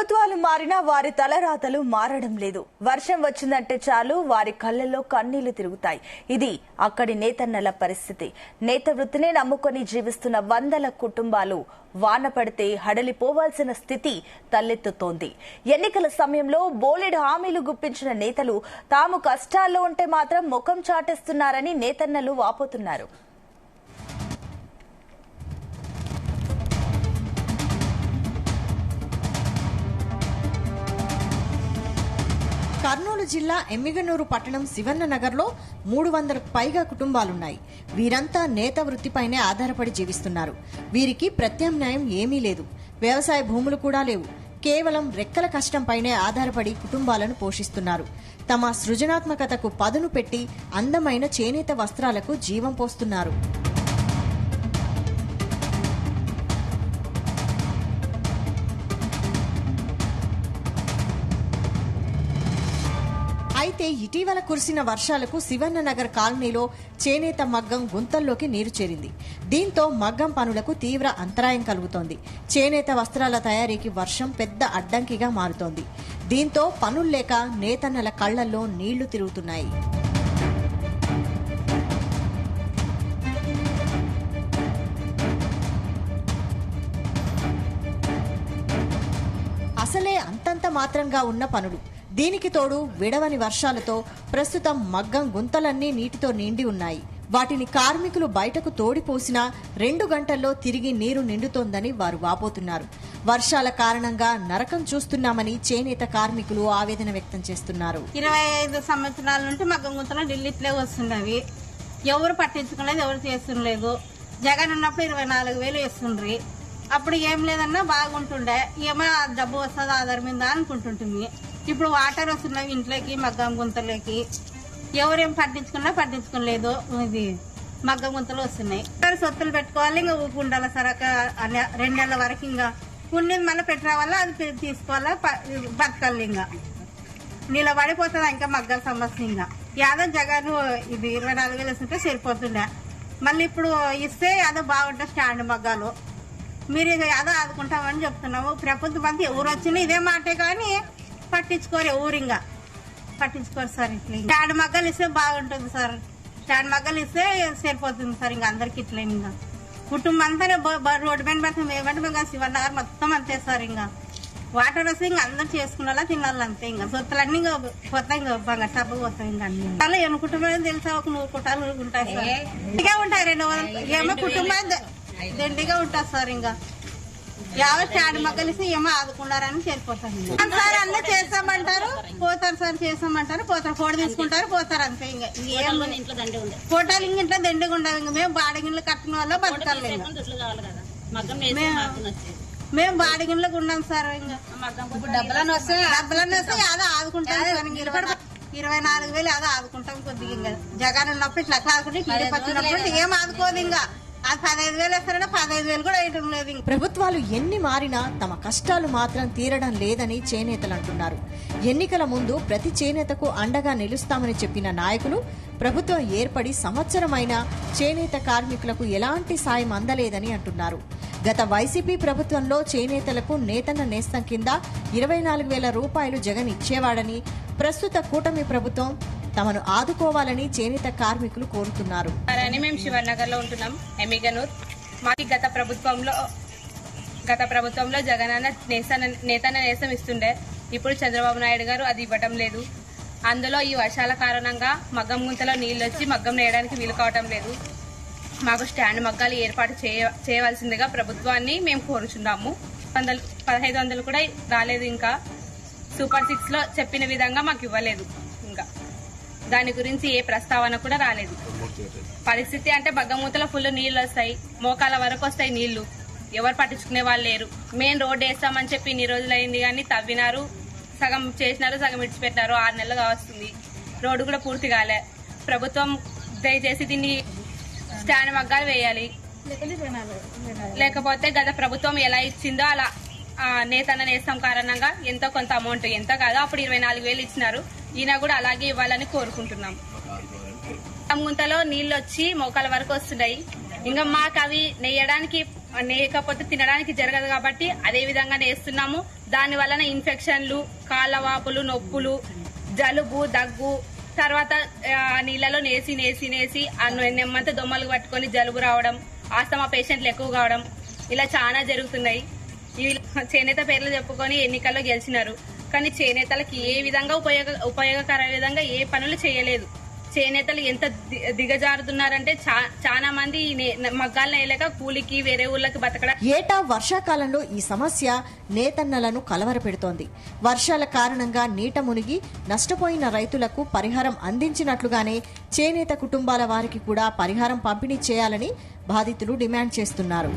ప్రభుత్వాలు మారినా వారి తలరాతలు మారడం లేదు. వర్షం వచ్చిందంటే చాలు వారి కళ్ళల్లో కన్నీళ్లు తిరుగుతాయి. ఇది అక్కడి నేతన్నల పరిస్థితి. నేత వృత్తినే నమ్ముకొని జీవిస్తున్న వందల కుటుంబాలు వాన పడితే హడలిపోవాల్సిన స్థితి తలెత్తుతోంది. ఎన్నికల సమయంలో బోలెడు హామీలు గుప్పించిన నేతలు తాము కష్టాల్లో ఉంటే మాత్రం ముఖం చాటేస్తున్నారని నేతన్నలు వాపోతున్నారు. కర్నూలు జిల్లా ఎమ్మిగనూరు పట్టణం శివన్న నగర్లో 300కు పైగా కుటుంబాలున్నాయి. వీరంతా నేత వృత్తిపైనే ఆధారపడి జీవిస్తున్నారు. వీరికి ప్రత్యామ్నాయం ఏమీ లేదు. వ్యవసాయ భూములు కూడా లేవు. కేవలం రెక్కల కష్టంపైనే ఆధారపడి కుటుంబాలను పోషిస్తున్నారు. తమ సృజనాత్మకతకు పదును పెట్టి అందమైన చేనేత వస్త్రాలకు జీవం పోస్తున్నారు. అయితే ఇటీవల కురిసిన వర్షాలకు శివన్న నగర్ కాలనీలో చేనేత మగ్గం గుంతల్లోకి నీరు చేరింది. దీంతో మగ్గం పనులకు తీవ్ర అంతరాయం కలుగుతోంది. చేనేత వస్త్రాల తయారీకి వర్షం పెద్ద అడ్డంకిగా మారుతోంది. దీంతో పనుల్లేక నేతన్నల కళ్లల్లో నీళ్లు తిరుగుతున్నాయి. అసలే అంతంత మాత్రంగా ఉన్న పనులు, దీనికి తోడు విడవని వర్షాలతో ప్రస్తుతం మగ్గం గుంతలన్నీ నీటితో నిండి ఉన్నాయి. వాటిని కార్మికులు బయటకు తోడిపోసినా 2 గంటల్లో తిరిగి నీరు నిండుతోందని వారు వాపోతున్నారు. వర్షాల కారణంగా నరకం చూస్తున్నామని చేనేత కార్మికులు ఆవేదన వ్యక్తం చేస్తున్నారు. 25 సంవత్సరాల నుండి మగ్గం గుంతలు ఢిల్లీట్లే వస్తున్నవి. ఎవరు పట్టించుకోలేదు, ఎవరు చేస్తుండలేదు. జగన్ ఉన్నప్పుడు 24,000 వేస్తుండ్రి. అప్పుడు ఏం లేదన్నా బాగుంటుండే. ఏమో డబ్బు వస్తుంది ఆధార్ మీద అనుకుంటుంటుంది. ఇప్పుడు వాటర్ వస్తున్నాయి ఇంట్లోకి, మగ్గం గుంతలోకి. ఎవరేం పట్టించుకోలేదు. ఇది మగ్గం గుంతలు వస్తున్నాయి. సొత్తులు పెట్టుకోవాలి, ఇంకా ఊపుకుండాలి సార్. 2 నెలల వరకు ఇంకా ఉన్నది మళ్ళీ పెట్టరావాలా, అది తీసుకోవాలా, బతకాలి. ఇంకా నిలబడిపోతుంది ఇంకా మగ్గాల సమస్య. ఇంకా యాదో జగన్ ఇది 24,000 వేస్తుంటే సరిపోతుండే. మళ్ళీ ఇప్పుడు ఇస్తే అదో బాగుంటుంది స్టాండ్ మగ్గాలు. మీరు అదో ఆదుకుంటామని చెప్తున్నాము. ప్రభుత్వం అంతా ఎవరు వచ్చినా ఇదే మాటే కానీ పట్టించుకోరు. ఊరింగా పట్టించుకోరు సార్. ఇట్లా స్టాండ్ మగ్గలు ఇస్తే బాగుంటుంది సార్. స్టాండ్ మగ్గలు ఇస్తే సరిపోతుంది సార్. ఇంకా అందరికి ఇట్లా ఇంకా కుటుంబం అంతా రోడ్డు పైన పడుతుంది. ఏమంటే మేము శివనగర్ మొత్తం అంతే సార్. ఇంకా వాటర్ వస్తే ఇంకా అందరు చేసుకునేలా తినాలి అంతే. ఇంకా సొత్తులన్నీ ఇంకా పోతాయి. ఇంకా బాగా టబ్బు పోతాయి. ఇంకా అన్ని అలా ఎన్నుకుంటామని తెలుసా, ఒక 100 కుటాలు ఉంటాయి సార్. ఇంకా ఉంటాయి 200 ఏమో కుటుంబాలు దండిగా ఉంటుంది సార్. ఇంకా యావత్ స్టాండ్ మగ్గలిసి ఏమో ఆదుకున్నారని సరిపోతారు సార్. అన్నీ చేస్తామంటారు, పోతారు సార్. చేస్తామంటారు, పోతారు. ఫోటో తీసుకుంటారు, పోతారు అంతే. ఇంకా ఫోటోలు ఇంక ఇంట్లో దండిగా ఉండవు. ఇంకా మేము బాడిగిళ్ళు కట్టిన వల్ల బతకాలి. మేము బాడిగిళ్ళకి ఉన్నాం సార్. ఇంకా డబ్బులన్నీ వస్తే యాదో ఆదుకుంటాం సార్. 24,000 యాదో ఆదుకుంటాం కొద్దిగా. ఇంకా జగన్ ఉన్నప్పుడు ఇట్లా ఆదుకుంటే టీడీపీ వచ్చినప్పుడు ఏం ఆదుకోదు. ఇంకా 15,000 వేస్తారంటే 15,000 కూడా వేయటం లేదు. ప్రభుత్వాలు ఎన్ని మారినా తమ కష్టాలు మాత్రం తీరడం లేదని చేనేతలు అంటున్నారు. ఎన్నికల ముందు ప్రతి చేనేతకు అండగా నిలుస్తామని చెప్పిన నాయకులు ప్రభుత్వం ఏర్పడి సంవత్సరమైన చేనేత కార్మికులకు ఎలాంటి సాయం అందలేదని అంటున్నారు. గత వైసీపీ ప్రభుత్వంలో చేనేతలకు నేతన్న నేస్తం కింద 24,000 రూపాయలు జగన్ ఇచ్చేవాడని, ప్రస్తుత కూటమి ప్రభుత్వం తమను ఆదుకోవాలని చేనేత కార్మికులు కోరుతున్నారు. మేము శివనగర్ లో ఉంటున్నాం, ఎమ్మిగనూర్. మాకు గత ప్రభుత్వంలో జగనన్న నేతన్న నేస్తం ఇస్తుండే. ఇప్పుడు చంద్రబాబు నాయుడు గారు అది ఇవ్వటం లేదు. అందులో ఈ వర్షాల కారణంగా మగ్గం గుంతలో నీళ్లు వచ్చి మగ్గం నేయడానికి వీలు కావటం లేదు. మాకు స్టాండ్ మగ్గాలు ఏర్పాటు చేయవలసిందిగా ప్రభుత్వాన్ని మేము కోరుచున్నాము. 1500 కూడా రాలేదు. ఇంకా సూపర్ 6 లో చెప్పిన విధంగా మాకు ఇవ్వలేదు. ఇంకా దాని గురించి ఏ ప్రస్తావన కూడా రాలేదు. పరిస్థితి అంటే మగ్గమూతలో ఫుల్ నీళ్లు వస్తాయి, మోకాల వరకు వస్తాయి నీళ్లు. ఎవరు పట్టించుకునే వాళ్ళు లేరు. మెయిన్ రోడ్డు వేస్తామని చెప్పి ఇన్ని రోజులు అయింది కానీ తవ్వినారు, సగం చేసినారు, సగం విడిచిపెట్టారు. 6 నెలలుగా వస్తుంది. రోడ్డు కూడా పూర్తి కాలే. ప్రభుత్వం దయచేసి దీన్ని స్టాండ్ మగ్గాలు వేయాలి. లేకపోతే గత ప్రభుత్వం ఎలా ఇచ్చిందో అలా నేతన్న నేస్తం కారణంగా ఎంతో కొంత అమౌంట్, ఎంత కాదో అప్పుడు 24,000 ఇచ్చినారు. ఈయన కూడా అలాగే ఇవ్వాలని కోరుకుంటున్నాం. గుంతలో నీళ్లు వచ్చి మోకాల వరకు వస్తున్నాయి. ఇంకా మాకు అవి నేయడానికి నేయకపోతే తినడానికి జరగదు కాబట్టి అదే విధంగా నేస్తున్నాము. దాని వలన ఇన్ఫెక్షన్లు, కాళ్ళవాపులు, నొప్పులు, జలుబు, దగ్గు, తర్వాత నీళ్ళలో నేసి నెమ్మంతా దొమ్మలు పట్టుకొని జలుబు రావడం, ఆస్తమా పేషెంట్లు ఎక్కువ కావడం, ఇలా చాలా జరుగుతున్నాయి. ఇవి చేనేత పేర్లు చెప్పుకొని ఎన్నికల్లో గెలిచినారు, కానీ చేనేతలకి ఏ విధంగా ఉపయోగకర విధంగా ఏ పనులు చేయలేదు. చేనేతలు ఎంత దిగజారుతున్నారంటే చాలా మంది మగ్గాలు నేయలేక కూలికి వేరే ఊళ్ళకి బతకడం. ఏటా వర్షాకాలంలో ఈ సమస్య నేతన్నలను కలవరపెడుతోంది. వర్షాల కారణంగా నీట మునిగి నష్టపోయిన రైతులకు పరిహారం అందించినట్లుగానే చేనేత కుటుంబాల వారికి కూడా పరిహారం పంపిణీ చేయాలని బాధితులు డిమాండ్ చేస్తున్నారు.